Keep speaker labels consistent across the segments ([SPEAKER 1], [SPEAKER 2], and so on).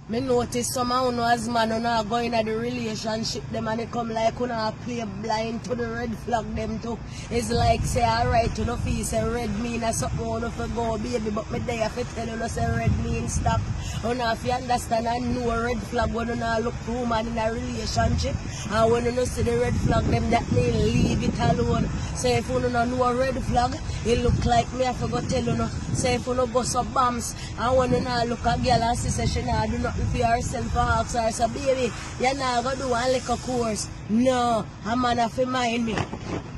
[SPEAKER 1] Me notice some of as man who not going at the relationship them and they come like who not play blind to the red flag them too. It's like say alright to no feel say red mean or something wanna for go baby, but me there if tell you no say red mean stop. You know if you understand and know red flag when you not look for woman in a relationship and when you not see the red flag them that mean leave it alone. So if you don't know a red flag, it look like me I forgot tell you no. So if you don't bust up bombs and when you not look at girl and see say she not do nothing for herself or ask her, so baby, you're not going to do one little course. No, a man have to mind me.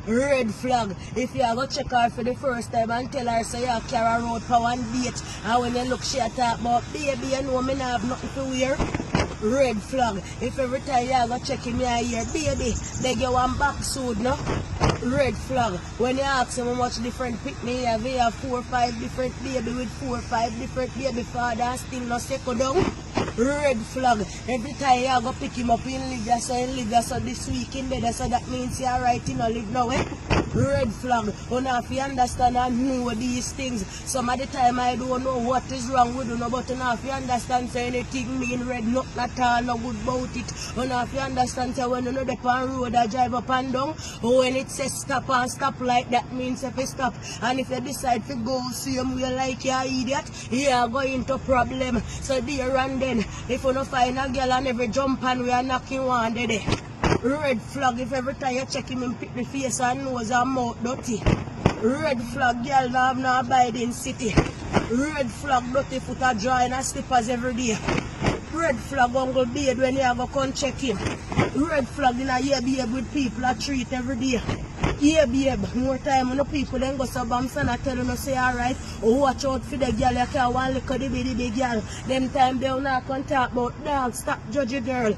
[SPEAKER 1] Red flag. If you go check her for the first time and tell her so you carry road for one date and when you look she talk about baby you know me not have nothing to wear. Red flag. If every time you go check me I hear baby, beg you one back suit no? Red flag. When you ask them how much different picnic you have 4 or 5 different baby with 4 or 5 different baby father and still no second down. Red flag. Every time you go pick him up in Libya, so this week in bed, so that means you're right in a live now, eh? Red flag. You know if you understand and know these things. Some of the time I don't know what is wrong with you, but you know if you understand say anything mean red, not at all, no good about it. You know if you understand say when you know the pan road I drive up and down, when it says stop and stop like that means if you stop. And if you decide to go same way like you're an idiot, you're going to problem. So there and then, if you don't find a girl and every jump and we are knocking one day. Red flag if every time you check him and pick the face and nose and mouth dirty. Red flag girl now have no abiding city. Red flag dirty foot a dry and slippers every day. Red flag uncle beard when you have a come check him. Red flag in a year babe with people a treat every day. Yeah, babe, more time when the people then go so bumps and I tell you no say alright. Oh, watch out for the girl, you can't want look at the baby girl. Them time they will not come talk about dog, stop judge a girl.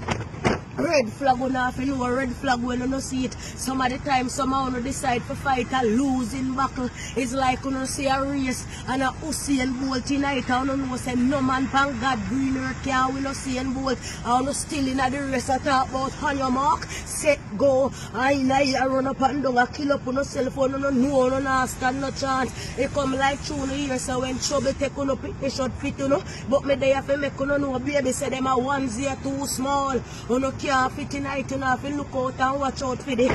[SPEAKER 1] Red flag when I know a red flag when you don't see it. Some of the time someone will decide to fight a losing battle. It's like when you see a race and a Usain Bolt tonight and you know say no man pan God green earth can win Usain Bolt. And you still in the race I talk about on your mark, set, go. And I run up and down, I kill up on yourself when you know you not stand no chance. It come like through the year so when trouble take you pick the shot fit you know. But me they have to make you know baby say them are 1 0 too small. You know can't fit tonight, you know, if you look out and watch out for the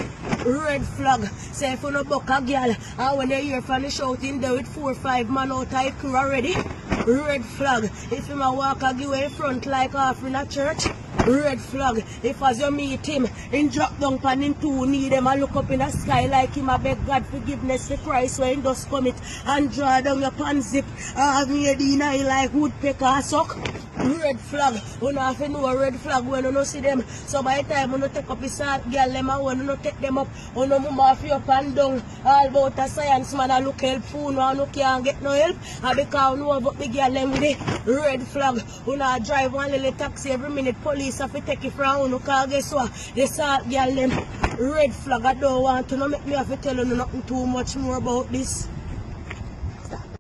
[SPEAKER 1] red flag. Say if you no buck a girl, and when you hear from the shouting there with 4 or 5 man out of crew already, red flag. If you walk a give in front like offering a church, red flag. If as you meet him, in drop down pan him two knee them and look up in the sky like him a beg God forgiveness for Christ when he does commit and draw down your pants zip and made in eye like woodpecker suck. Red flag. You know have to know a red flag when you don't see them. So by the time you don't take up the salt girl them and when you don't take them up, you know move off your pan down all about a science man and look helpful and you can't get no help. And because you know about the girl them with the red flag. You know drive one little taxi every minute, police have to take it from you because guess what? The salt girl them red flag. I don't want to know make me have to tell you nothing too much more about this.